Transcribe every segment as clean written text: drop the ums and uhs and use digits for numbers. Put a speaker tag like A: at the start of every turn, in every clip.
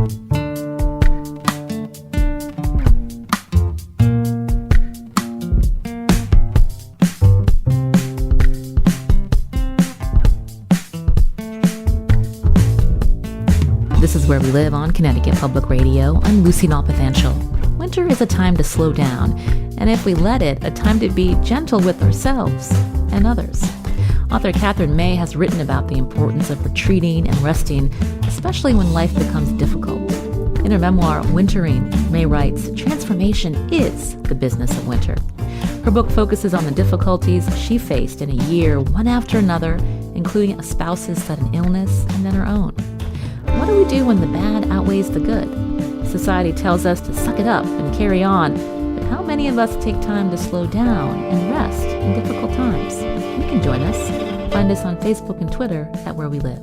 A: This is Where We Live on Connecticut Public Radio. I'm Lucy Nalpathanchel. Winter is a time to slow down, and if we let it, a time to be gentle with ourselves and others. Author Katherine May has written about the importance of retreating and resting, especially when life becomes difficult. In her memoir, Wintering, May writes, "Transformation is the business of winter." Her book focuses on the difficulties she faced in a year, one after another, including a spouse's sudden illness and then her own. What do we do when the bad outweighs the good? Society tells us to suck it up and carry on, but how many of us take time to slow down and rest in difficult times? You can join us. Find us on Facebook and Twitter at Where We Live.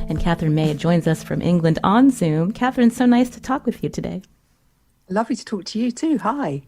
A: And Katherine May joins us from England on Zoom. Katherine, so nice to talk with you today.
B: Lovely to talk to you too. Hi.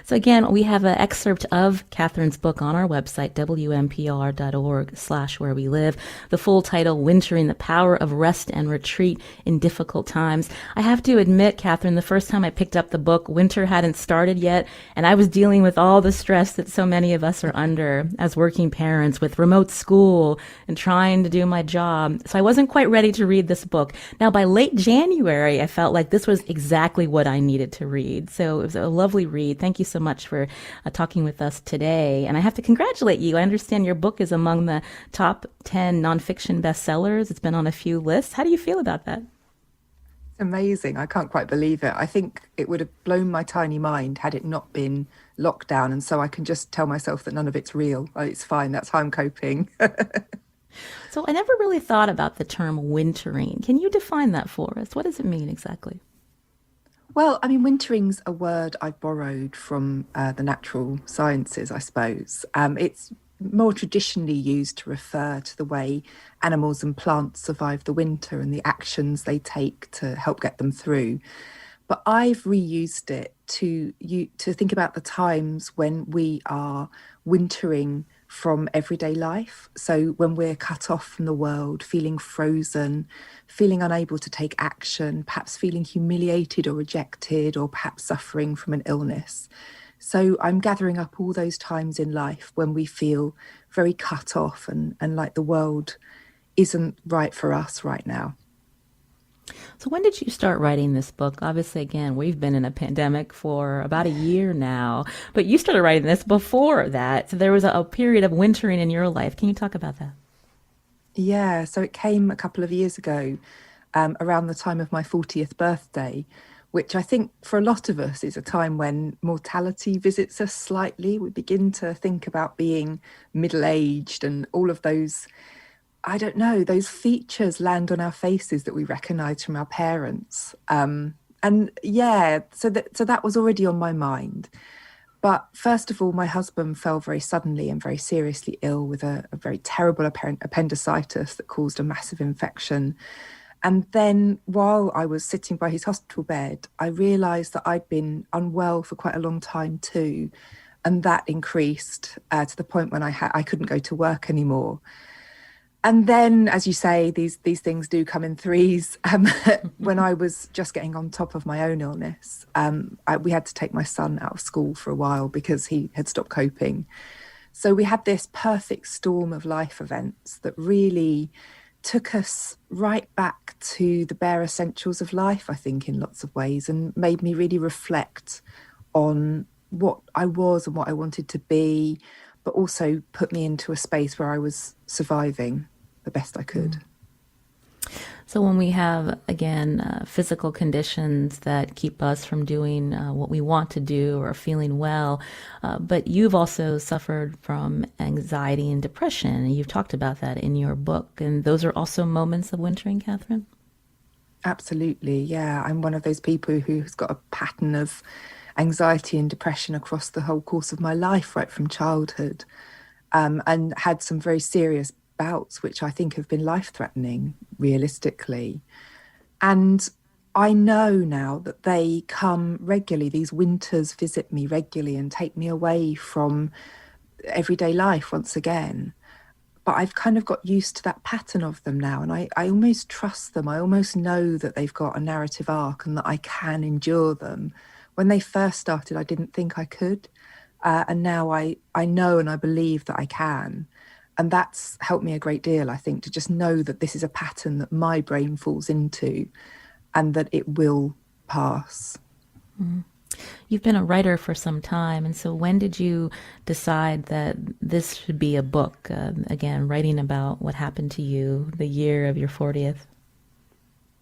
A: So again, we have an excerpt of Katherine's book on our website, WNPR.org/Where We Live. The full title, Wintering, the Power of Rest and Retreat in Difficult Times. I have to admit, Katherine, the first time I picked up the book, winter hadn't started yet, and I was dealing with all the stress that so many of us are under as working parents with remote school and trying to do my job. So I wasn't quite ready to read this book. Now, by late January, I felt like this was exactly what I needed to read. So it was a lovely read. Thank you so much for talking with us today. And I have to congratulate you. I understand your book is among the top 10 nonfiction bestsellers. It's been on a few lists. How do you feel about that?
B: It's amazing. I can't quite believe it. I think it would have blown my tiny mind had it not been lockdown. And so I can just tell myself that none of it's real. Oh, it's fine. That's how I'm coping.
A: So I never really thought about the term wintering. Can you define that for us? What does it mean exactly?
B: Well, I mean, wintering's a word I've borrowed from the natural sciences, I suppose. It's more traditionally used to refer to the way animals and plants survive the winter and the actions they take to help get them through. But I've reused it to think about the times when we are wintering from everyday life. So when we're cut off from the world, feeling frozen, feeling unable to take action, perhaps feeling humiliated or rejected, or perhaps suffering from an illness. So I'm gathering up all those times in life when we feel very cut off and like the world isn't right for us right now.
A: So when did you start writing this book? Obviously, again, we've been in a pandemic for about a year now, but you started writing this before that. So there was a period of wintering in your life. Can you talk about that?
B: Yeah, so it came a couple of years ago, around the time of my 40th birthday, which I think for a lot of us is a time when mortality visits us slightly. We begin to think about being middle-aged and all of those, I don't know, those features land on our faces that we recognize from our parents. And yeah, so that was already on my mind. But first of all, my husband fell very suddenly and very seriously ill with a very terrible appendicitis that caused a massive infection. And then while I was sitting by his hospital bed, I realized that I'd been unwell for quite a long time too. And that increased to the point when I couldn't go to work anymore. And then, as you say, these things do come in threes. When I was just getting on top of my own illness, we had to take my son out of school for a while because he had stopped coping. So we had this perfect storm of life events that really took us right back to the bare essentials of life, I think, in lots of ways, and made me really reflect on what I was and what I wanted to be, but also put me into a space where I was surviving the best I could.
A: So when we have, again, physical conditions that keep us from doing what we want to do or feeling well, but you've also suffered from anxiety and depression, and you've talked about that in your book, and those are also moments of wintering, Katherine?
B: Absolutely, yeah. I'm one of those people who's got a pattern of anxiety and depression across the whole course of my life, right from childhood, and had some very serious bouts, which I think have been life-threatening, realistically. And I know now that they come regularly. These winters visit me regularly and take me away from everyday life once again. but I've kind of got used to that pattern of them now, and I almost trust them. I almost know that they've got a narrative arc and that I can endure them. When they first started, I didn't think I could, and now I know and I believe that I can. And that's helped me a great deal, I think, to just know that this is a pattern that my brain falls into and that it will pass.
A: Mm. You've been a writer for some time, and so when did you decide that this should be a book? Again, writing about what happened to you the year of your 40th.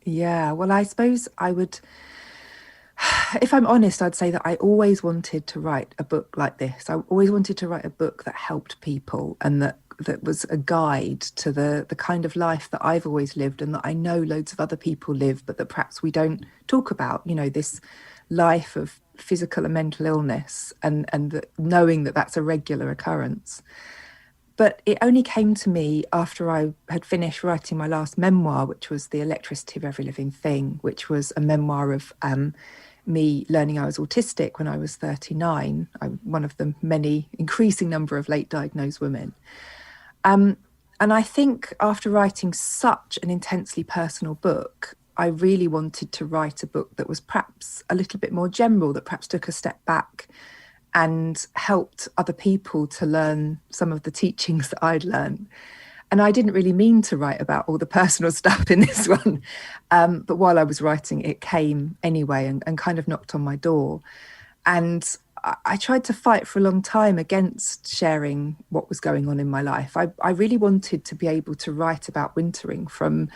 B: Yeah, well, I suppose I would, if I'm honest, I'd say that I always wanted to write a book like this. I always wanted to write a book that helped people and that was a guide to the kind of life that I've always lived and that I know loads of other people live, but that perhaps we don't talk about, this life of physical and mental illness and knowing that that's a regular occurrence. But it only came to me after I had finished writing my last memoir, which was The Electricity of Every Living Thing, which was a memoir of me learning I was autistic when I was 39. I'm one of the many increasing number of late diagnosed women. And I think after writing such an intensely personal book, I really wanted to write a book that was perhaps a little bit more general, that perhaps took a step back and helped other people to learn some of the teachings that I'd learned. And I didn't really mean to write about all the personal stuff in this one. But while I was writing, it came anyway and kind of knocked on my door. And I tried to fight for a long time against sharing what was going on in my life. I really wanted to be able to write about wintering from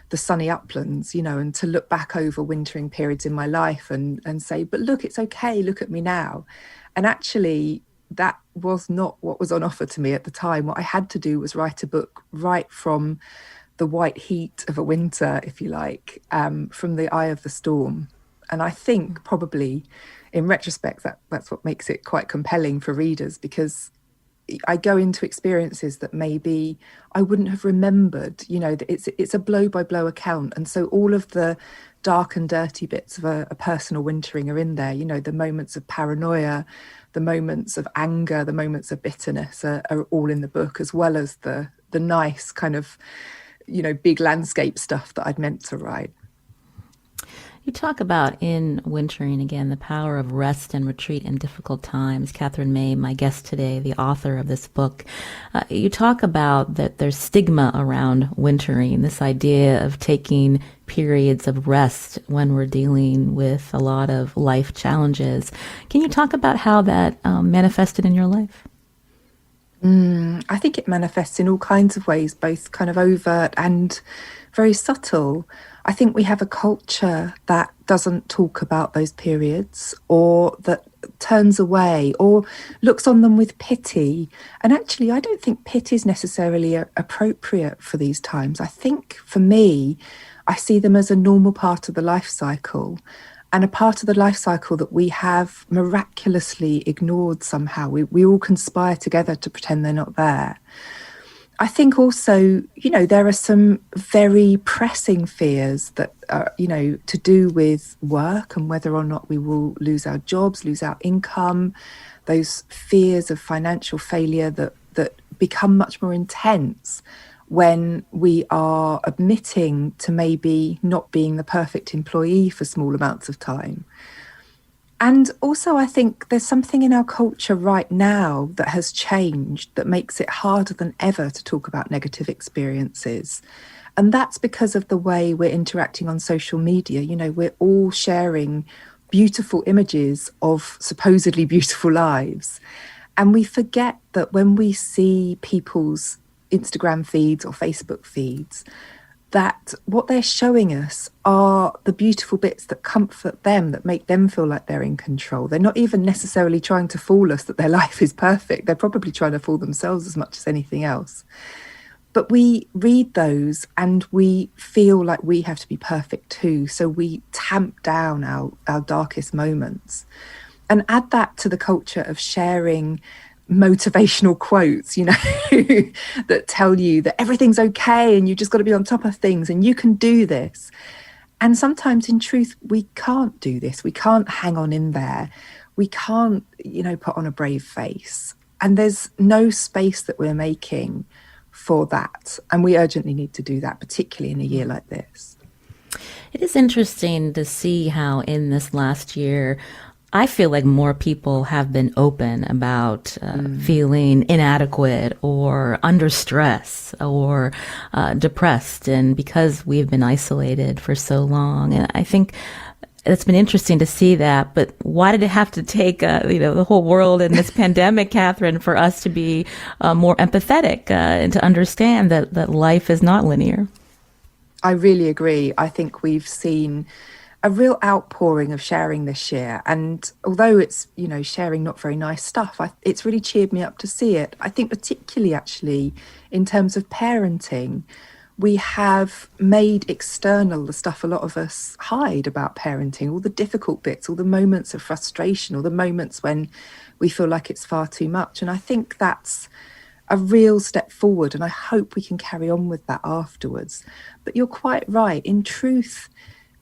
B: the sunny uplands, and to look back over wintering periods in my life and say, but look, it's okay, look at me now. And actually, that was not what was on offer to me at the time. What I had to do was write a book right from the white heat of a winter, if you like, from the eye of the storm. And I think probably in retrospect, that's what makes it quite compelling for readers, because I go into experiences that maybe I wouldn't have remembered. It's a blow by blow account. And so all of the dark and dirty bits of a personal wintering are in there. The moments of paranoia, the moments of anger, the moments of bitterness are all in the book, as well as the nice kind of, big landscape stuff that I'd meant to write.
A: You talk about in Wintering, again, the power of rest and retreat in difficult times. Katherine May, my guest today, the author of this book, you talk about that there's stigma around wintering, this idea of taking periods of rest when we're dealing with a lot of life challenges. Can you talk about how that manifested in your life?
B: I think it manifests in all kinds of ways, both kind of overt and very subtle. I think we have a culture that doesn't talk about those periods, or that turns away or looks on them with pity. And actually, I don't think pity is necessarily appropriate for these times. I think for me, I see them as a normal part of the life cycle, and a part of the life cycle that we have miraculously ignored somehow. We all conspire together to pretend they're not there. I think also, there are some very pressing fears that are, to do with work and whether or not we will lose our jobs, lose our income, those fears of financial failure that become much more intense when we are admitting to maybe not being the perfect employee for small amounts of time. And also, I think there's something in our culture right now that has changed that makes it harder than ever to talk about negative experiences. And that's because of the way we're interacting on social media. We're all sharing beautiful images of supposedly beautiful lives. And we forget that when we see people's Instagram feeds or Facebook feeds, that what they're showing us are the beautiful bits that comfort them, that make them feel like they're in control. They're not even necessarily trying to fool us that their life is perfect. They're probably trying to fool themselves as much as anything else. But we read those and we feel like we have to be perfect too. So we tamp down our darkest moments. And add that to the culture of sharing motivational quotes, that tell you that everything's okay and you just got to be on top of things and you can do this. And sometimes in truth, we can't do this. We can't hang on in there. We can't, put on a brave face. And there's no space that we're making for that. And we urgently need to do that, particularly in a year like this.
A: It is interesting to see how in this last year, I feel like more people have been open about feeling inadequate or under stress or depressed, and because we've been isolated for so long. And I think it's been interesting to see that. But why did it have to take, the whole world in this pandemic, Katherine, for us to be more empathetic and to understand that life is not linear?
B: I really agree. I think we've seen a real outpouring of sharing this year. And although it's, sharing not very nice stuff, it's really cheered me up to see it. I think particularly actually in terms of parenting, we have made external the stuff a lot of us hide about parenting, all the difficult bits, all the moments of frustration, all the moments when we feel like it's far too much. And I think that's a real step forward, and I hope we can carry on with that afterwards. But you're quite right. In truth,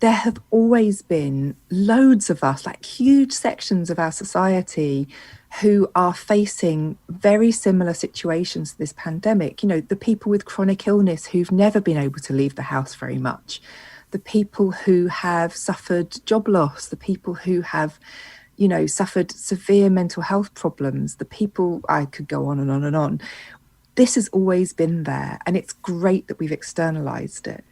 B: there have always been loads of us, like huge sections of our society, who are facing very similar situations to this pandemic. The people with chronic illness who've never been able to leave the house very much, the people who have suffered job loss, the people who have suffered severe mental health problems, the people, I could go on and on and on. This has always been there, and it's great that we've externalized it.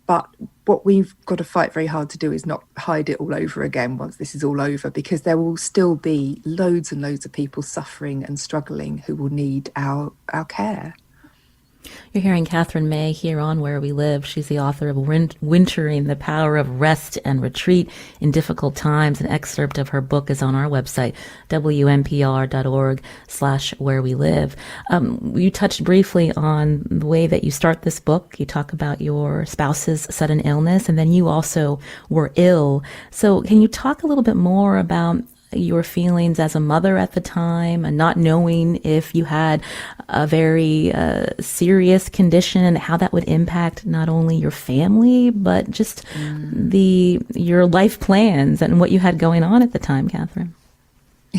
B: But what we've got to fight very hard to do is not hide it all over again once this is all over, because there will still be loads and loads of people suffering and struggling who will need our care.
A: You're hearing Katherine May here on Where We Live. She's the author of Wintering, The Power of Rest and Retreat in Difficult Times. An excerpt of her book is on our website, wnpr.org/where we live. You touched briefly on the way that you start this book. You talk about your spouse's sudden illness, and then you also were ill. So can you talk a little bit more about your feelings as a mother at the time, and not knowing if you had a very serious condition and how that would impact not only your family, but just your life plans and what you had going on at the time, Katherine?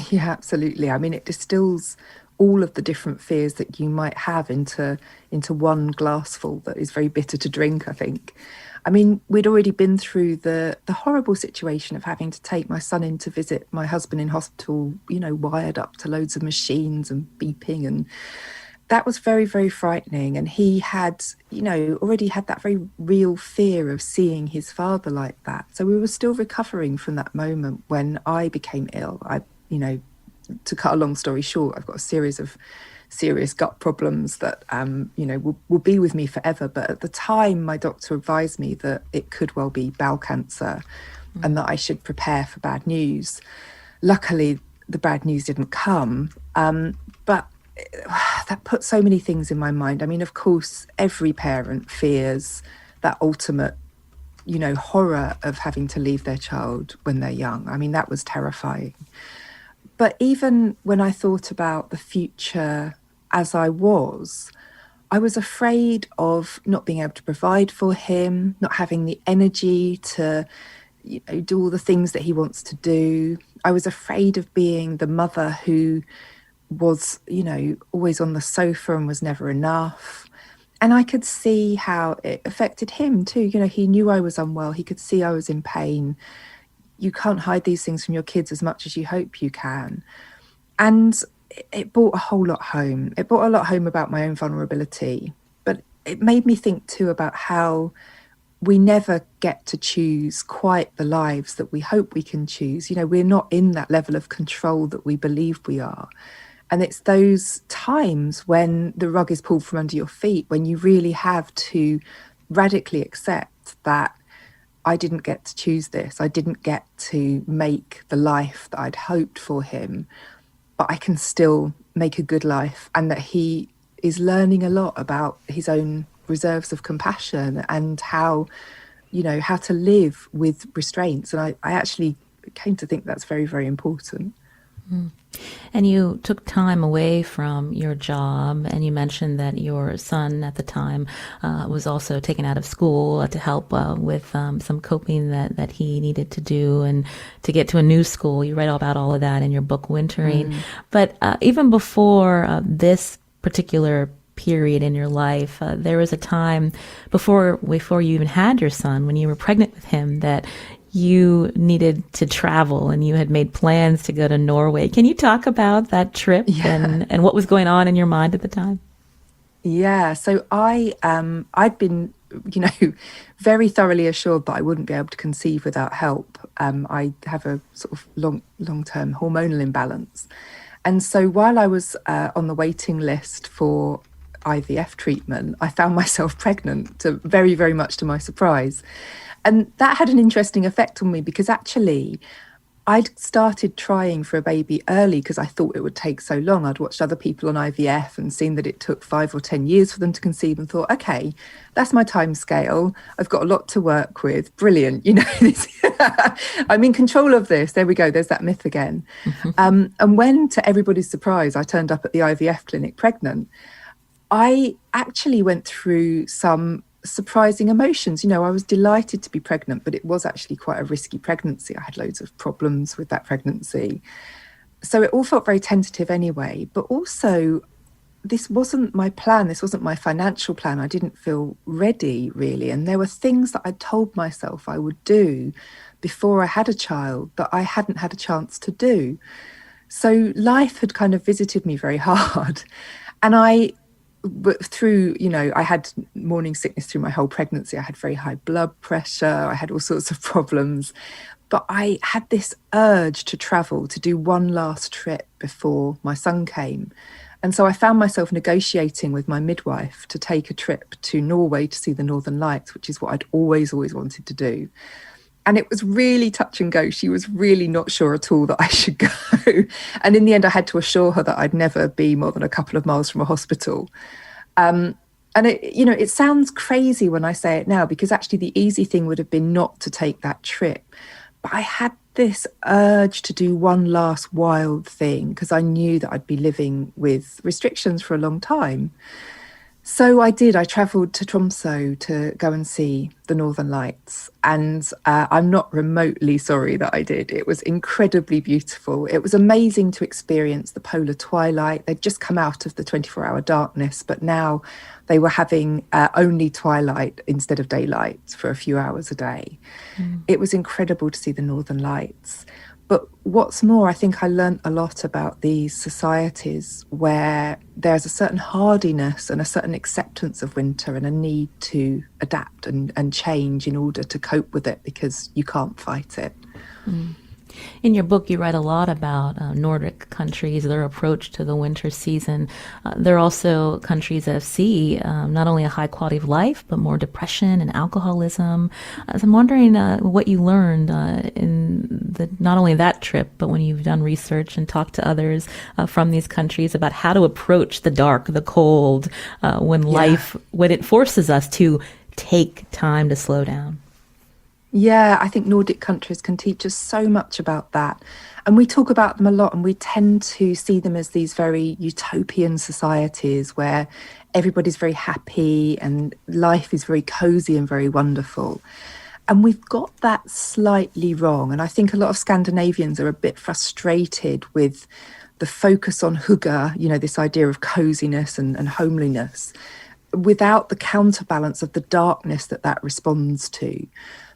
B: Yeah, absolutely. I mean, it distills all of the different fears that you might have into one glassful that is very bitter to drink, I think. I mean, we'd already been through the horrible situation of having to take my son in to visit my husband in hospital, wired up to loads of machines and beeping. And that was very, very frightening. And he had, already had that very real fear of seeing his father like that. So we were still recovering from that moment when I became ill. To cut a long story short, I've got a series of serious gut problems that, will be with me forever. But at the time, my doctor advised me that it could well be bowel cancer and that I should prepare for bad news. Luckily, the bad news didn't come. But that put so many things in my mind. I mean, of course, every parent fears that ultimate, horror of having to leave their child when they're young. I mean, that was terrifying. But even when I thought about the future as I was afraid of not being able to provide for him, not having the energy to, do all the things that he wants to do. I was afraid of being the mother who was, always on the sofa and was never enough. And I could see how it affected him too. He knew I was unwell. He could see I was in pain. You can't hide these things from your kids as much as you hope you can. And it brought a whole lot home. It brought a lot home about my own vulnerability. But it made me think too about how we never get to choose quite the lives that we hope we can choose. We're not in that level of control that we believe we are. And it's those times when the rug is pulled from under your feet, when you really have to radically accept that I didn't get to choose this. I didn't get to make the life that I'd hoped for him, but I can still make a good life, and that he is learning a lot about his own reserves of compassion and how to live with restraints. And I actually came to think that's very, very important.
A: And you took time away from your job, and you mentioned that your son at the time was also taken out of school to help with some coping that he needed to do and to get to a new school. You write about all of that in your book, Wintering. But even before this particular period in your life. There was a time before you even had your son, when you were pregnant with him, that you needed to travel and you had made plans to go to Norway. Can you talk about that trip and what was going on in your mind at the time?
B: Yeah, so I'd been, very thoroughly assured that I wouldn't be able to conceive without help. I have a sort of long-term hormonal imbalance, and so while I was on the waiting list for IVF treatment, I found myself pregnant, to very, very much to my surprise, and that had an interesting effect on me because actually I'd started trying for a baby early because I thought it would take so long. I'd watched other people on IVF and seen that it took 5 or 10 years for them to conceive and thought, okay, that's my time scale. I've got a lot to work with. Brilliant. I'm in control of this. There we go. There's that myth again. And when, to everybody's surprise, I turned up at the IVF clinic pregnant, I actually went through some surprising emotions. I was delighted to be pregnant, but it was actually quite a risky pregnancy. I had loads of problems with that pregnancy. So it all felt very tentative anyway, but also this wasn't my plan. This wasn't my financial plan. I didn't feel ready really. And there were things that I told myself I would do before I had a child that I hadn't had a chance to do. So life had kind of visited me very hard. And but through, I had morning sickness through my whole pregnancy. I had very high blood pressure. I had all sorts of problems. But I had this urge to travel, to do one last trip before my son came. And so I found myself negotiating with my midwife to take a trip to Norway to see the Northern Lights, which is what I'd always wanted to do. And it was really touch and go. She was really not sure at all that I should go. And in the end, I had to assure her that I'd never be more than a couple of miles from a hospital. And it sounds crazy when I say it now, because actually the easy thing would have been not to take that trip. But I had this urge to do one last wild thing because I knew that I'd be living with restrictions for a long time. So I did. I travelled to Tromsø to go and see the Northern Lights, and I'm not remotely sorry that I did. It was incredibly beautiful. It was amazing to experience the polar twilight. They'd just come out of the 24-hour darkness, but now they were having only twilight instead of daylight for a few hours a day. It was incredible to see the Northern Lights. But what's more, I think I learned a lot about these societies where there's a certain hardiness and a certain acceptance of winter and a need to adapt and change in order to cope with it because you can't fight it.
A: In your book, you write a lot about Nordic countries, their approach to the winter season. There are also countries that see not only a high quality of life, but more depression and alcoholism. So I'm wondering what you learned not only that trip, but when you've done research and talked to others from these countries about how to approach the dark, the cold, when it forces us to take time to slow down.
B: Yeah, I think Nordic countries can teach us so much about that. And we talk about them a lot, and we tend to see them as these very utopian societies where everybody's very happy and life is very cozy and very wonderful. And we've got that slightly wrong. And I think a lot of Scandinavians are a bit frustrated with the focus on hygge, this idea of coziness and homeliness, without the counterbalance of the darkness that responds to.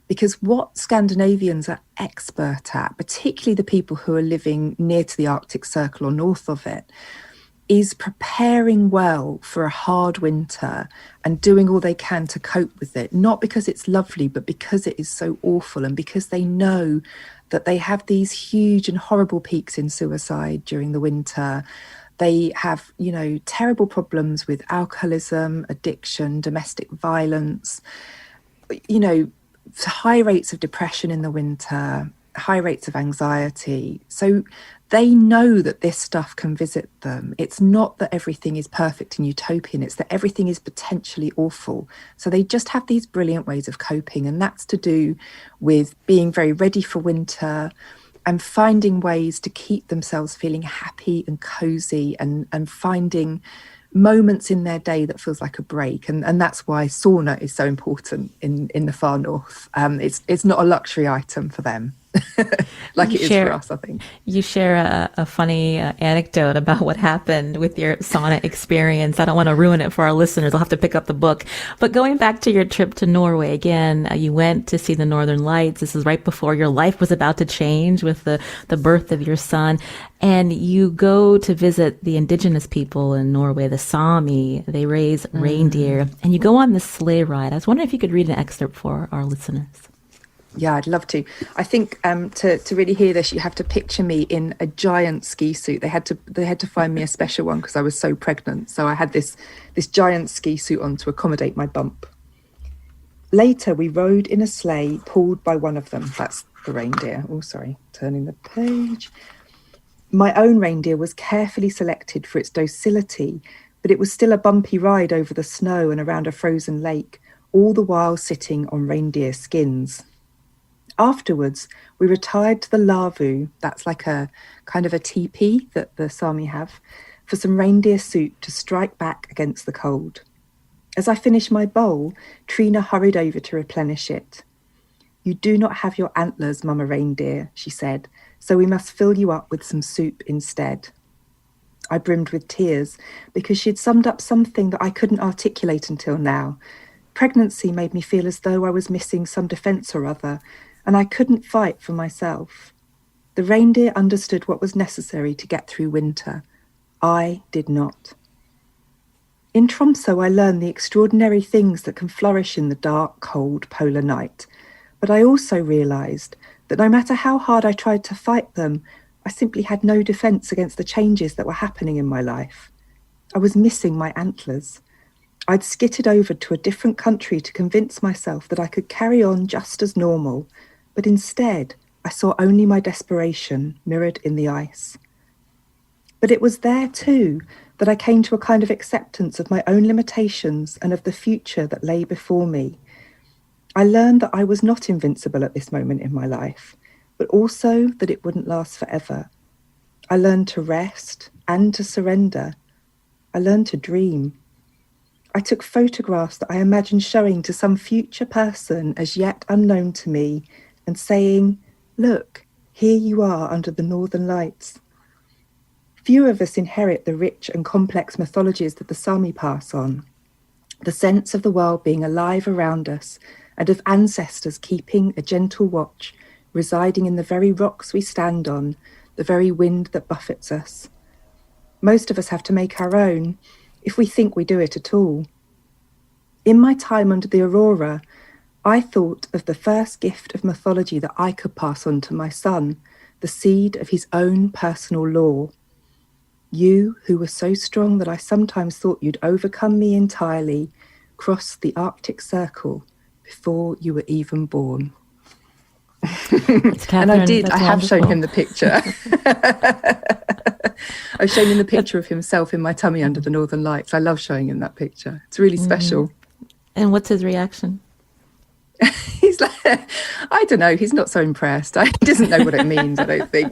B: Because what Scandinavians are expert at, particularly the people who are living near to the Arctic Circle or north of it, is preparing well for a hard winter and doing all they can to cope with it, not because it's lovely, but because it is so awful and because they know that they have these huge and horrible peaks in suicide during the winter. They have, terrible problems with alcoholism, addiction, domestic violence, high rates of depression in the winter, high rates of anxiety. So they know that this stuff can visit them. It's not that everything is perfect and utopian, it's that everything is potentially awful. So they just have these brilliant ways of coping, and that's to do with being very ready for winter and finding ways to keep themselves feeling happy and cozy and finding moments in their day that feels like a break. And that's why sauna is so important in the far north. It's not a luxury item for them. like it is for us, I think.
A: You share a funny anecdote about what happened with your sauna experience. I don't want to ruin it for our listeners. I'll have to pick up the book. But going back to your trip to Norway again, you went to see the Northern Lights. This is right before your life was about to change with the birth of your son. And you go to visit the indigenous people in Norway, the Sami. They raise reindeer. And you go on this sleigh ride. I was wondering if you could read an excerpt for our listeners.
B: Yeah, I'd love to. I think to really hear this, you have to picture me in a giant ski suit. They had to find me a special one because I was so pregnant. So I had this giant ski suit on to accommodate my bump. Later, we rode in a sleigh pulled by one of them. That's the reindeer. Oh, sorry, turning the page. My own reindeer was carefully selected for its docility, but it was still a bumpy ride over the snow and around a frozen lake, all the while sitting on reindeer skins. Afterwards, we retired to the lavu, that's like a kind of a teepee that the Sami have, for some reindeer soup to strike back against the cold. As I finished my bowl, Trina hurried over to replenish it. "You do not have your antlers, Mama Reindeer," she said, "so we must fill you up with some soup instead." I brimmed with tears because she had summed up something that I couldn't articulate until now. Pregnancy made me feel as though I was missing some defence or other, and I couldn't fight for myself. The reindeer understood what was necessary to get through winter. I did not. In Tromsø, I learned the extraordinary things that can flourish in the dark, cold polar night. But I also realised that no matter how hard I tried to fight them, I simply had no defence against the changes that were happening in my life. I was missing my antlers. I'd skittered over to a different country to convince myself that I could carry on just as normal, but instead I saw only my desperation mirrored in the ice. But it was there too that I came to a kind of acceptance of my own limitations and of the future that lay before me. I learned that I was not invincible at this moment in my life, but also that it wouldn't last forever. I learned to rest and to surrender. I learned to dream. I took photographs that I imagined showing to some future person as yet unknown to me and saying, "Look, here you are under the Northern Lights." Few of us inherit the rich and complex mythologies that the Sami pass on, the sense of the world being alive around us and of ancestors keeping a gentle watch, residing in the very rocks we stand on, the very wind that buffets us. Most of us have to make our own, if we think we do it at all. In my time under the aurora, I thought of the first gift of mythology that I could pass on to my son, the seed of his own personal law. You, who were so strong that I sometimes thought you'd overcome me entirely, crossed the Arctic Circle before you were even born. And I did. I have shown him the picture. I've shown him the picture of himself in my tummy under the Northern Lights. I love showing him that picture. It's really special.
A: And what's his reaction?
B: He's like, I don't know. He's not so impressed. He doesn't know what it means, I don't think.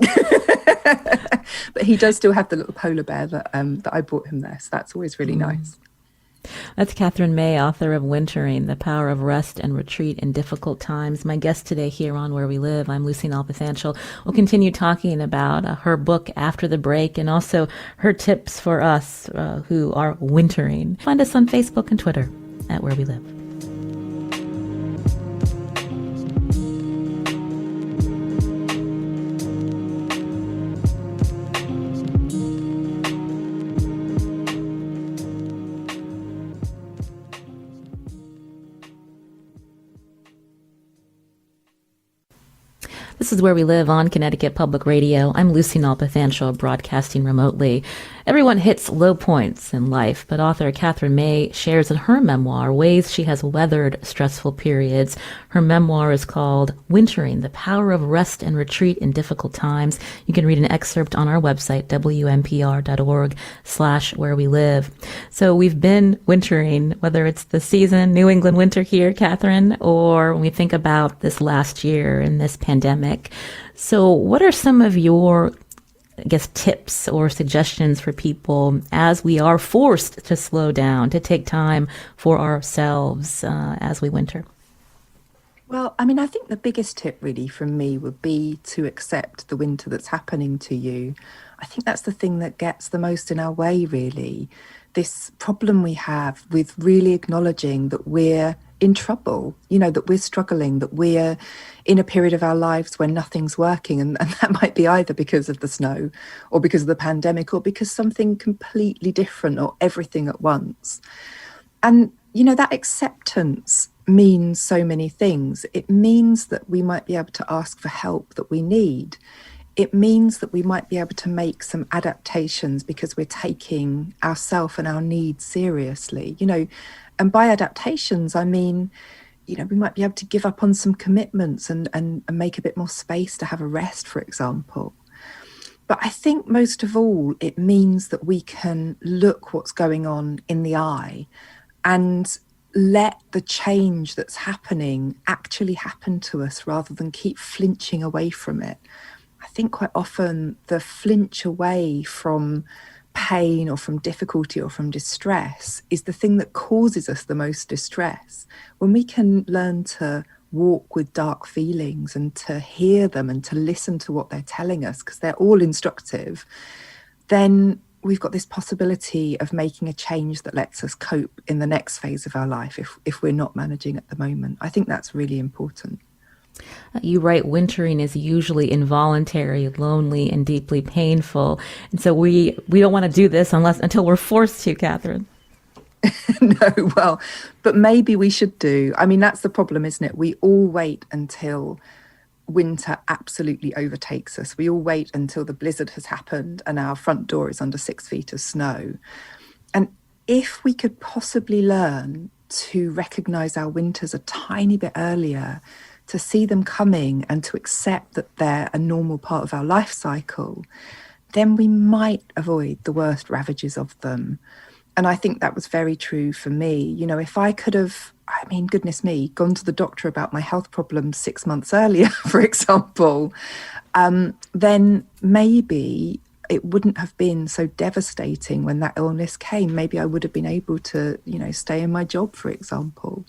B: But he does still have the little polar bear that I bought him there. So that's always really nice.
A: That's Katherine May, author of Wintering, The Power of Rest and Retreat in Difficult Times. My guest today here on Where We Live. I'm Lucy Nalpathanchel. We'll continue talking about her book after the break and also her tips for us who are wintering. Find us on Facebook and Twitter at Where We Live. This is Where We Live on Connecticut Public Radio. I'm Lucy Nalpathanchel, broadcasting remotely. Everyone hits low points in life, but author Katherine May shares in her memoir ways she has weathered stressful periods. Her memoir is called Wintering, The Power of Rest and Retreat in Difficult Times. You can read an excerpt on our website, wnpr.org/where we live. So we've been wintering, whether it's the season, New England winter here, Katherine, or when we think about this last year in this pandemic. So what are some of your tips or suggestions for people as we are forced to slow down, to take time for ourselves as we winter?
B: Well, I mean, I think the biggest tip really from me would be to accept the winter that's happening to you. I think that's the thing that gets the most in our way, really. This problem we have with really acknowledging that we're in trouble, that we're struggling, that we're in a period of our lives when nothing's working. And that might be either because of the snow or because of the pandemic or because something completely different or everything at once. And, that acceptance means so many things. It means that we might be able to ask for help that we need. It means that we might be able to make some adaptations because we're taking ourself and our needs seriously, And by adaptations, I mean, we might be able to give up on some commitments and make a bit more space to have a rest, for example. But I think most of all, it means that we can look what's going on in the eye and let the change that's happening actually happen to us rather than keep flinching away from it. I think quite often the flinch away from pain or from difficulty or from distress is the thing that causes us the most distress. When we can learn to walk with dark feelings and to hear them and to listen to what they're telling us, because they're all instructive, then we've got this possibility of making a change that lets us cope in the next phase of our life if we're not managing at the moment. I think that's really important.
A: You write wintering is usually involuntary, lonely, and deeply painful. And so we don't want to do this until we're forced to, Katherine.
B: No, well, but maybe we should do. I mean, that's the problem, isn't it? We all wait until winter absolutely overtakes us. We all wait until the blizzard has happened and our front door is under 6 feet of snow. And if we could possibly learn to recognize our winters a tiny bit earlier, to see them coming and to accept that they're a normal part of our life cycle, then we might avoid the worst ravages of them. And I think that was very true for me. If I could have, I mean, goodness me, gone to the doctor about my health problems 6 months earlier, for example, then maybe it wouldn't have been so devastating when that illness came. Maybe I would have been able to, stay in my job, for example.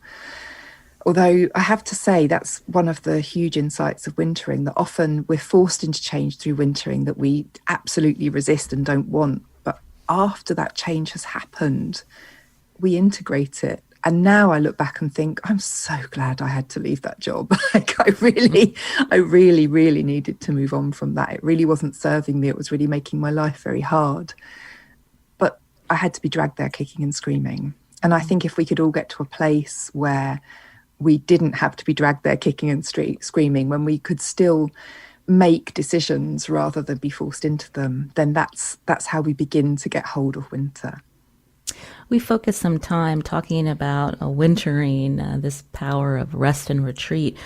B: Although I have to say that's one of the huge insights of wintering, that often we're forced into change through wintering that we absolutely resist and don't want. But after that change has happened, we integrate it. And now I look back and think, I'm so glad I had to leave that job. Like I really, really needed to move on from that. It really wasn't serving me. It was really making my life very hard. But I had to be dragged there kicking and screaming. And I think if we could all get to a place where we didn't have to be dragged there kicking and screaming, when we could still make decisions rather than be forced into them, then that's how we begin to get hold of winter.
A: We focused some time talking about wintering, this power of rest and retreat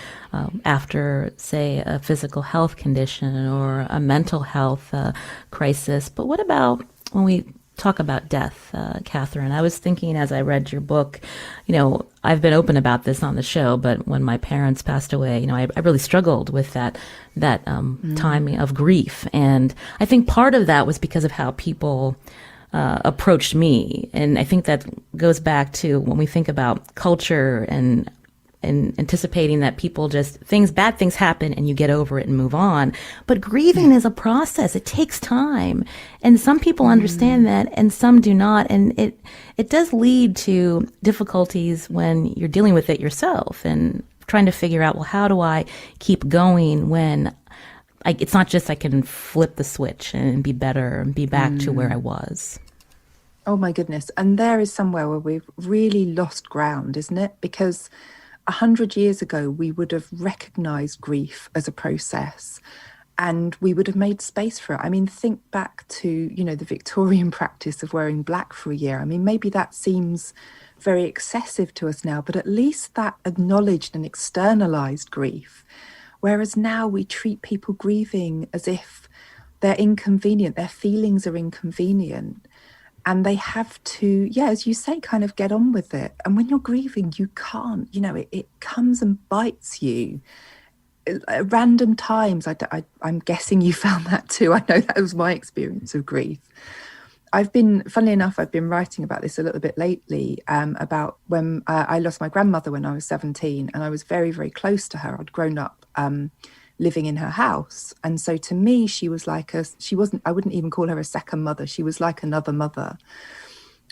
A: after, say, a physical health condition or a mental health crisis. But what about when we talk about death, Katherine? I was thinking as I read your book, I've been open about this on the show, but when my parents passed away, I really struggled with that time of grief. And I think part of that was because of how people approached me. And I think that goes back to when we think about culture and anticipating that people bad things happen and you get over it and move on. But grieving is a process. It takes time. And some people understand that and some do not. And it does lead to difficulties when you're dealing with it yourself and trying to figure out, well, how do I keep going when it's not just I can flip the switch and be better and be back to where I was.
B: Oh my goodness. And there is somewhere where we've really lost ground, isn't it? Because 100 years ago, we would have recognized grief as a process and we would have made space for it. I mean, think back to, the Victorian practice of wearing black for a year. I mean, maybe that seems very excessive to us now, but at least that acknowledged and externalized grief. Whereas now we treat people grieving as if they're inconvenient, their feelings are inconvenient. And they have to, as you say, kind of get on with it. And when you're grieving, you can't, it comes and bites you. At random times, I'm guessing you found that too. I know that was my experience of grief. funnily enough, I've been writing about this a little bit lately, about when I lost my grandmother when I was 17, and I was very, very close to her. I'd grown up living in her house. And so to me, I wouldn't even call her a second mother. She was like another mother.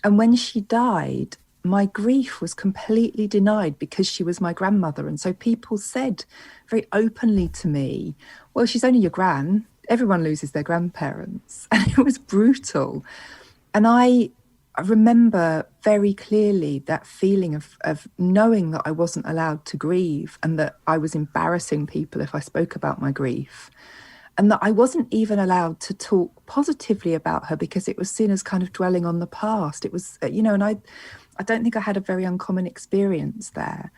B: And when she died, my grief was completely denied because she was my grandmother. And so people said very openly to me, well, she's only your gran. Everyone loses their grandparents. And it was brutal. And I remember very clearly that feeling of knowing that I wasn't allowed to grieve and that I was embarrassing people if I spoke about my grief. And that I wasn't even allowed to talk positively about her because it was seen as kind of dwelling on the past. It was, and I don't think I had a very uncommon experience there.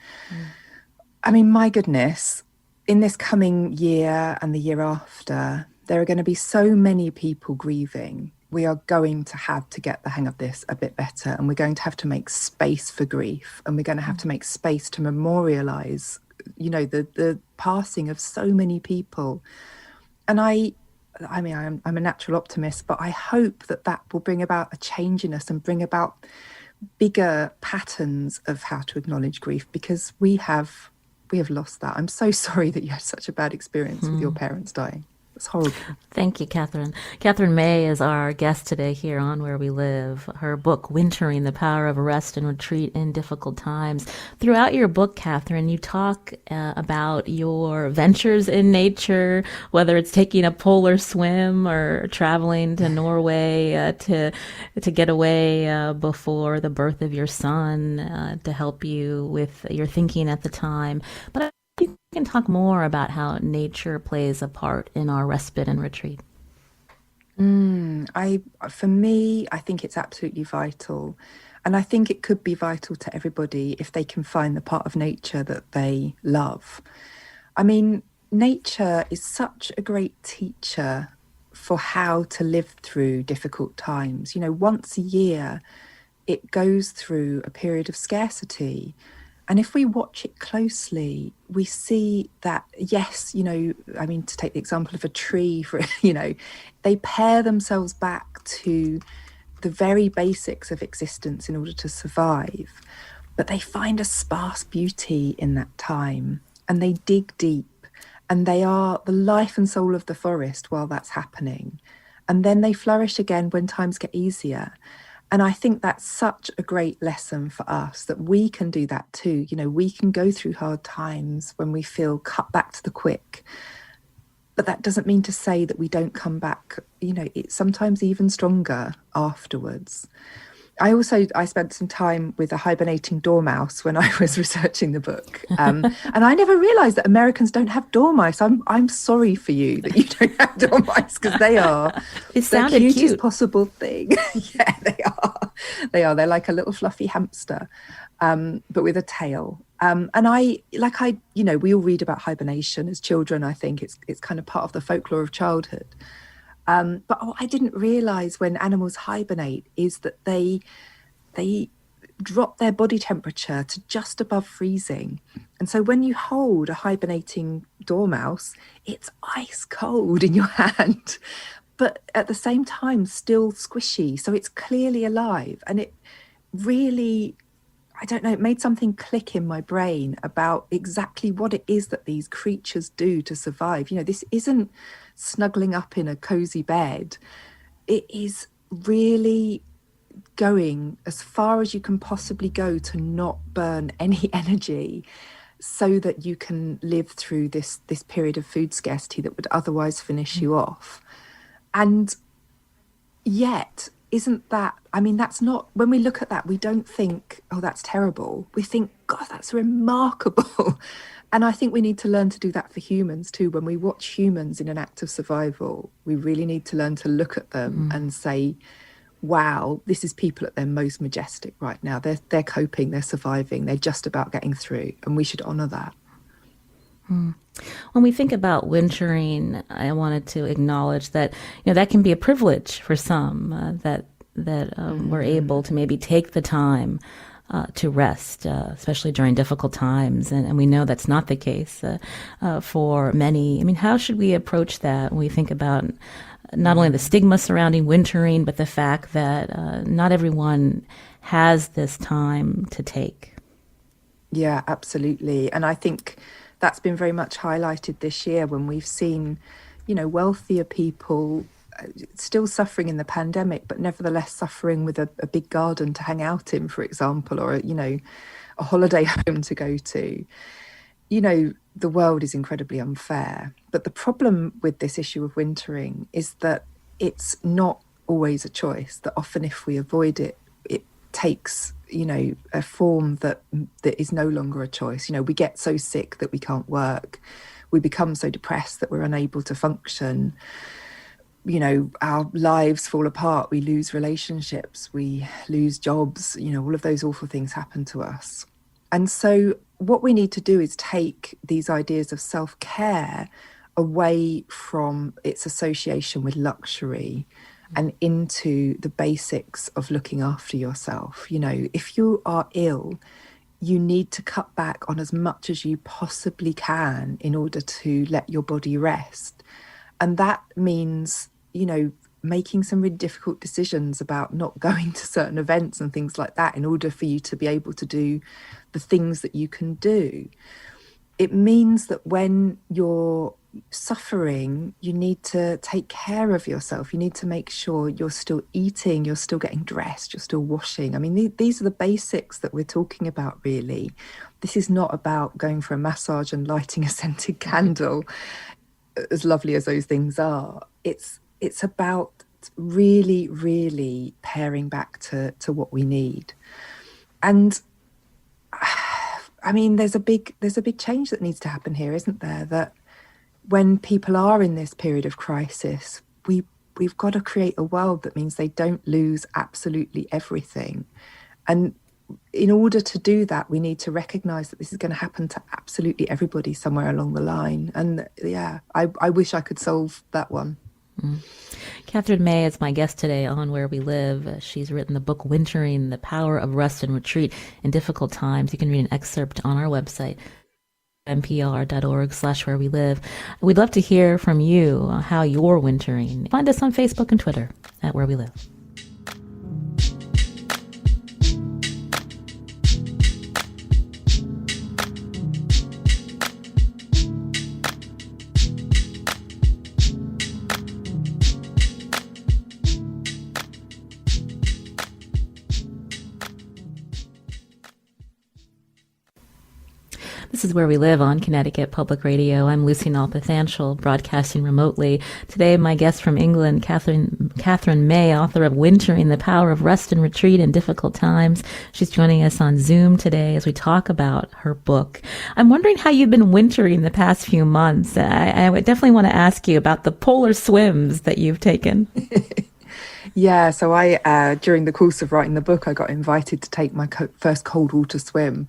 B: I mean, my goodness, in this coming year and the year after, there are going to be so many people grieving. We are going to have to get the hang of this a bit better, and we're going to have to make space for grief, and we're going to have to make space to memorialize, the passing of so many people. And I'm a natural optimist, but I hope that will bring about a change in us and bring about bigger patterns of how to acknowledge grief, because we have lost that. I'm so sorry that you had such a bad experience with your parents dying. It's horrible.
A: Thank you, Katherine. Katherine May is our guest today here on Where We Live. Her book, Wintering, The Power of Rest and Retreat in Difficult Times. Throughout your book, Katherine, you talk about your ventures in nature, whether it's taking a polar swim or traveling to Norway to get away before the birth of your son to help you with your thinking at the time. But you can talk more about how nature plays a part in our respite and retreat.
B: For me, I think it's absolutely vital. And I think it could be vital to everybody if they can find the part of nature that they love. I mean, nature is such a great teacher for how to live through difficult times. Once a year, it goes through a period of scarcity. And if we watch it closely, we see that, yes, to take the example of a tree, they pare themselves back to the very basics of existence in order to survive. But they find a sparse beauty in that time, and they dig deep, and they are the life and soul of the forest while that's happening. And then they flourish again when times get easier. And I think that's such a great lesson for us, that we can do that too. We can go through hard times when we feel cut back to the quick. But that doesn't mean to say that we don't come back, it's sometimes even stronger afterwards. I spent some time with a hibernating dormouse when I was researching the book. And I never realized that Americans don't have dormice. I'm sorry for you that you don't have dormice, because they are the cutest possible thing. Yeah, they are. They're like a little fluffy hamster, but with a tail. And we all read about hibernation as children. I think it's kind of part of the folklore of childhood. But what I didn't realize when animals hibernate is that they drop their body temperature to just above freezing. And so when you hold a hibernating dormouse, it's ice cold in your hand, but at the same time still squishy. So it's clearly alive. And it really, I don't know, it made something click in my brain about exactly what it is that these creatures do to survive. This isn't snuggling up in a cozy bed. It is really going as far as you can possibly go to not burn any energy, so that you can live through this period of food scarcity that would otherwise finish you off. And yet, that's not, when we look at that, we don't think, oh, that's terrible. We think, God, that's remarkable. And I think we need to learn to do that for humans too. When we watch humans in an act of survival, we really need to learn to look at them and say, wow, this is people at their most majestic right now. They're coping, they're surviving, they're just about getting through, and we should honor that.
A: When we think about wintering, I wanted to acknowledge that that can be a privilege for some, that we're able to maybe take the time to rest, especially during difficult times, and we know that's not the case for many. How should we approach that when we think about not only the stigma surrounding wintering, but the fact that not everyone has this time to take.
B: Yeah, absolutely. And I think that's been very much highlighted this year when we've seen, wealthier people still suffering in the pandemic, but nevertheless suffering with a big garden to hang out in, for example, or, a holiday home to go to. The world is incredibly unfair. But the problem with this issue of wintering is that it's not always a choice, that often if we avoid it, it takes, a form that is no longer a choice. We get so sick that we can't work. We become so depressed that we're unable to function. Our lives fall apart. We lose relationships. We lose jobs. All of those awful things happen to us. And so what we need to do is take these ideas of self-care away from its association with luxury and into the basics of looking after yourself. If you are ill, you need to cut back on as much as you possibly can in order to let your body rest. And that means, making some really difficult decisions about not going to certain events and things like that in order for you to be able to do the things that you can do. It means that when you're suffering, you need to take care of yourself. You need to make sure you're still eating, you're still getting dressed, you're still washing. I mean, these are the basics that we're talking about, really. This is not about going for a massage and lighting a scented candle, as lovely as those things are. It's about really, really paring back to what we need. And I mean, there's a big change that needs to happen here, isn't there? That when people are in this period of crisis, we've got to create a world that means they don't lose absolutely everything. And in order to do that, we need to recognize that this is going to happen to absolutely everybody somewhere along the line. And yeah, I wish I could solve that one.
A: Katherine May is my guest today on Where We Live. She's written the book Wintering, The Power of Rest and Retreat in Difficult Times. You can read an excerpt on our website, npr.org/where we live. We'd love to hear from you how you're wintering. Find us on Facebook and Twitter at Where We Live. This is Where We Live on Connecticut Public Radio. I'm Lucy Nalpathanchel, broadcasting remotely. Today, my guest from England, Katherine May, author of Wintering, The Power of Rest and Retreat in Difficult Times. She's joining us on Zoom today as we talk about her book. I'm wondering how you've been wintering the past few months. I would definitely want to ask you about the polar swims that you've taken.
B: Yeah, so I during the course of writing the book, I got invited to take my first cold water swim.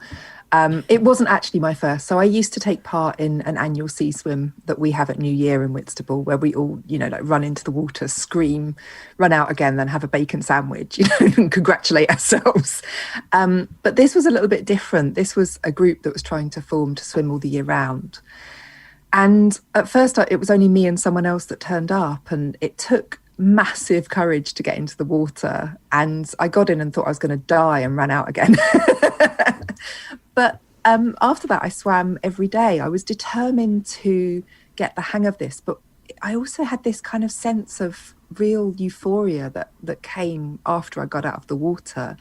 B: It wasn't actually my first. So I used to take part in an annual sea swim that we have at New Year in Whitstable, where we all, run into the water, scream, run out again, then have a bacon sandwich, and congratulate ourselves. But this was a little bit different. This was a group that was trying to form to swim all the year round. And at first, it was only me and someone else that turned up, and it took massive courage to get into the water. And I got in and thought I was going to die and ran out again. But after that, I swam every day. I was determined to get the hang of this, but I also had this kind of sense of real euphoria that came after I got out of the water.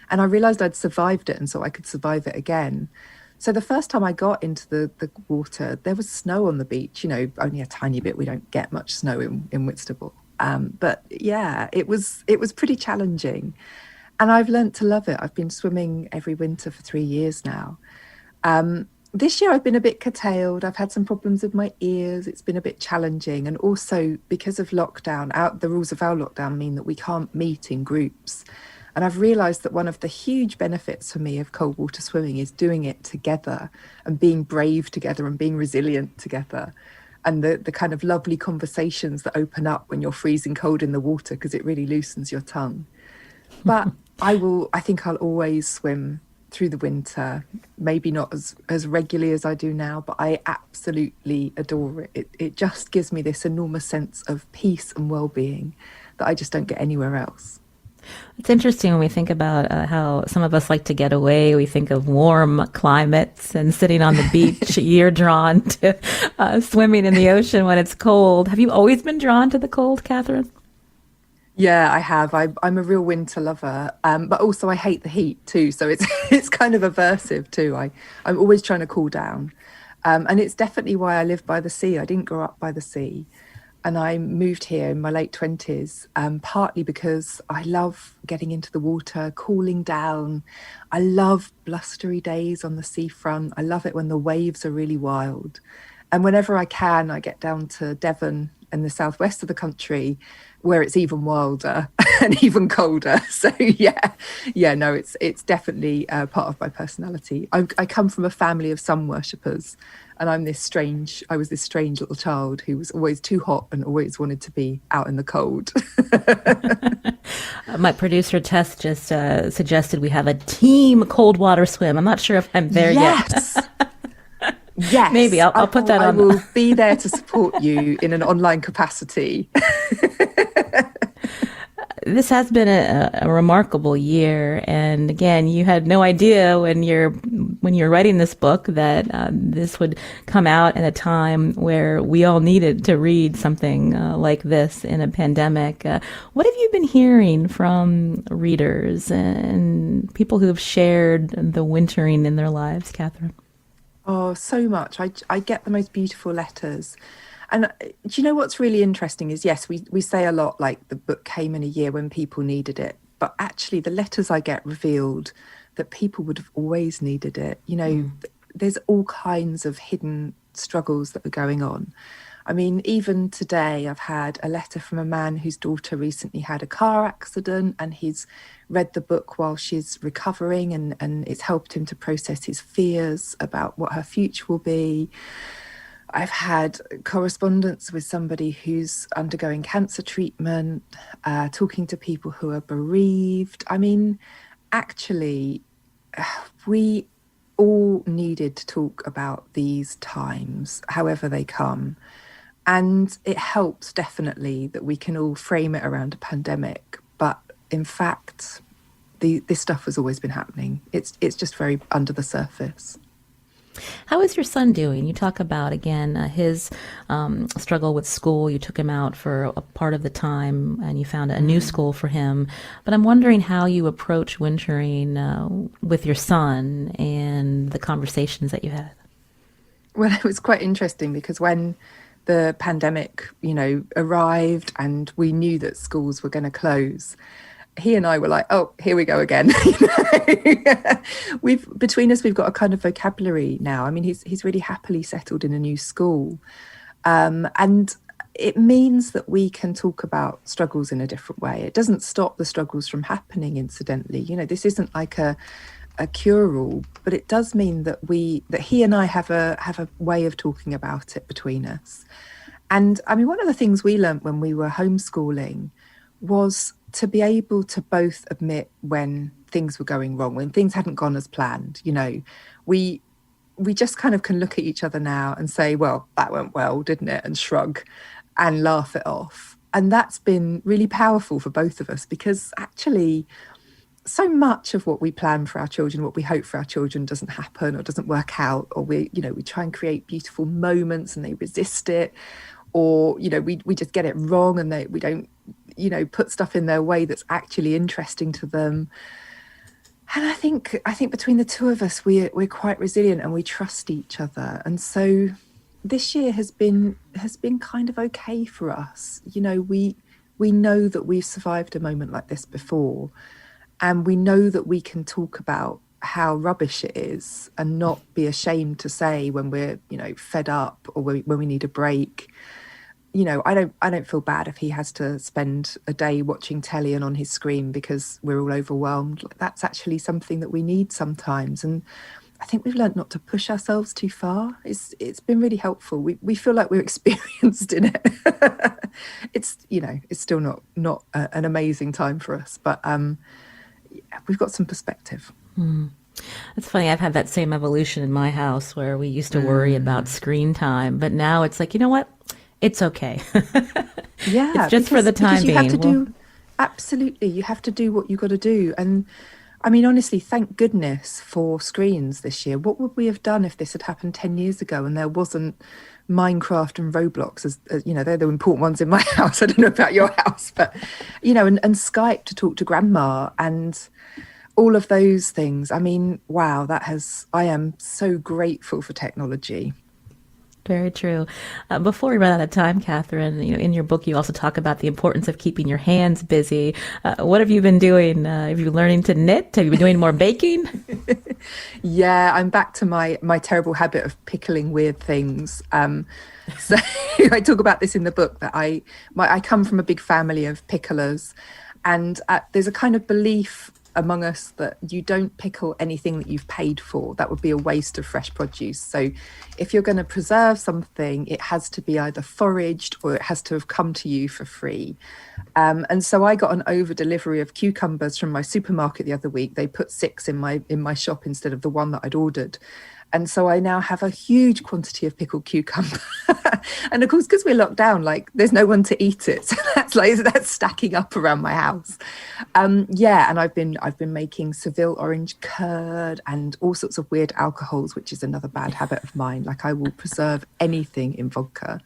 B: And I realized I'd survived it, and so I could survive it again. So the first time I got into the water, there was snow on the beach, only a tiny bit. We don't get much snow in Whitstable. But yeah, it was pretty challenging. And I've learnt to love it. I've been swimming every winter for 3 years now. This year I've been a bit curtailed. I've had some problems with my ears. It's been a bit challenging. And also because of lockdown, the rules of our lockdown mean that we can't meet in groups. And I've realised that one of the huge benefits for me of cold water swimming is doing it together and being brave together and being resilient together. And the kind of lovely conversations that open up when you're freezing cold in the water, because it really loosens your tongue. But I think I'll always swim through the winter, maybe not as regularly as I do now, but I absolutely adore it. It just gives me this enormous sense of peace and well-being that I just don't get anywhere else.
A: It's interesting when we think about how some of us like to get away. We think of warm climates and sitting on the beach. You're drawn to swimming in the ocean when it's cold. Have you always been drawn to the cold, Catherine?
B: Yeah, I have. I'm a real winter lover, but also I hate the heat too. So it's it's kind of aversive too. I'm always trying to cool down, and it's definitely why I live by the sea. I didn't grow up by the sea, and I moved here in my late 20s, partly because I love getting into the water, cooling down. I love blustery days on the seafront. I love it when the waves are really wild. And whenever I can, I get down to Devon in the southwest of the country, where it's even wilder and even colder. So yeah, no, it's definitely part of my personality. I come from a family of sun worshippers, and I was this strange little child who was always too hot and always wanted to be out in the cold.
A: My producer Tess just suggested we have a team cold water swim. I'm not sure if I'm there yet.
B: Yes,
A: Maybe I'll put that on.
B: I will be there to support you in an online capacity.
A: This has been a remarkable year, and again, you had no idea when you're writing this book that this would come out at a time where we all needed to read something like this in a pandemic. What have you been hearing from readers and people who have shared the wintering in their lives, Catherine?
B: Oh, so much. I get the most beautiful letters. And do you know what's really interesting is, yes, we say a lot like the book came in a year when people needed it. But actually, the letters I get revealed that people would have always needed it. There's all kinds of hidden struggles that are going on. I mean, even today, I've had a letter from a man whose daughter recently had a car accident, and he's read the book while she's recovering, and it's helped him to process his fears about what her future will be. I've had correspondence with somebody who's undergoing cancer treatment, talking to people who are bereaved. I mean, actually, we all needed to talk about these times, however they come. And it helps definitely that we can all frame it around a pandemic. But in fact, this stuff has always been happening. It's just very under the surface.
A: How is your son doing? You talk about, again, his struggle with school. You took him out for a part of the time and you found a new school for him. But I'm wondering how you approach wintering with your son and the conversations that you had.
B: Well, it was quite interesting because when the pandemic, arrived and we knew that schools were going to close, he and I were like, oh, here we go again. Between us, we've got a kind of vocabulary now. I mean, he's really happily settled in a new school. And it means that we can talk about struggles in a different way. It doesn't stop the struggles from happening, incidentally. This isn't like a cure-all, but it does mean that he and I have a way of talking about it between us. And I mean, one of the things we learned when we were homeschooling was to be able to both admit when things were going wrong, when things hadn't gone as planned. We just kind of can look at each other now and say, well, that went well, didn't it? And shrug and laugh it off. And that's been really powerful for both of us, because actually so much of what we plan for our children, what we hope for our children, doesn't happen or doesn't work out, or we try and create beautiful moments and they resist it, or we just get it wrong and we don't put stuff in their way that's actually interesting to them. And I think between the two of us, we're quite resilient and we trust each other. And so this year has been kind of okay for us. We know that we've survived a moment like this before, and we know that we can talk about how rubbish it is and not be ashamed to say when we're fed up or when we need a break. I don't feel bad if he has to spend a day watching telly and on his screen because we're all overwhelmed. That's actually something that we need sometimes. And I think we've learned not to push ourselves too far. It's been really helpful. We feel like we're experienced in it. It's still not an amazing time for us, but we've got some perspective.
A: It's funny, I've had that same evolution in my house where we used to worry about screen time, but now it's like, you know what? It's okay. It's
B: Yeah,
A: just for the
B: because
A: time
B: you have to
A: being. Well,
B: do absolutely, you have to do what you got to do. And I mean, honestly, thank goodness for screens this year. What would we have done if this had happened 10 years ago and there wasn't Minecraft and Roblox as they're the important ones in my house. I don't know about your house, but and Skype to talk to grandma and all of those things. I mean, wow, I am so grateful for technology.
A: very true. Before we run out of time, Catherine, in your book, you also talk about the importance of keeping your hands busy. What have you been doing? Have you been learning to knit? Have you been doing more baking?
B: Yeah, I'm back to my terrible habit of pickling weird things. So I talk about this in the book that I come from a big family of picklers, and there's a kind of belief among us that you don't pickle anything that you've paid for. That would be a waste of fresh produce. So if you're going to preserve something, it has to be either foraged or it has to have come to you for free. And so I got an over delivery of cucumbers from my supermarket the other week. They put 6 in my shop instead of the one that I'd ordered. And so I now have a huge quantity of pickled cucumber. And of course, because we're locked down, like there's no one to eat it. So that's stacking up around my house. Yeah, and I've been making Seville orange curd and all sorts of weird alcohols, which is another bad habit of mine. Like I will preserve anything in vodka.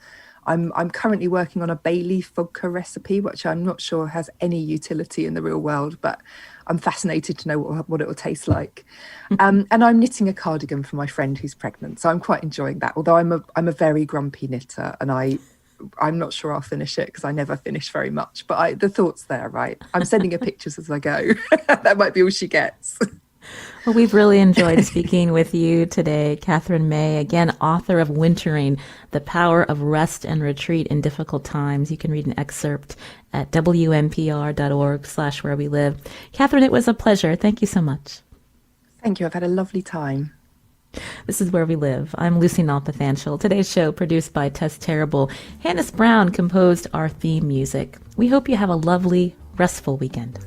B: I'm currently working on a bay leaf vodka recipe, which I'm not sure has any utility in the real world, but I'm fascinated to know what it will taste like. And I'm knitting a cardigan for my friend who's pregnant, so I'm quite enjoying that. Although I'm a very grumpy knitter, and I'm not sure I'll finish it because I never finish very much. But the thought's there, right? I'm sending her pictures as I go. That might be all she gets.
A: Well, we've really enjoyed speaking with you today, Katherine May, again, author of Wintering, The Power of Rest and Retreat in Difficult Times. You can read an excerpt at wnpr.org/where we live. Katherine, it was a pleasure. Thank you so much.
B: Thank you. I've had a lovely time.
A: This is Where We Live. I'm Lucy Nalpathanchel. Today's show produced by Tess Terrible. Hannes Brown composed our theme music. We hope you have a lovely, restful weekend.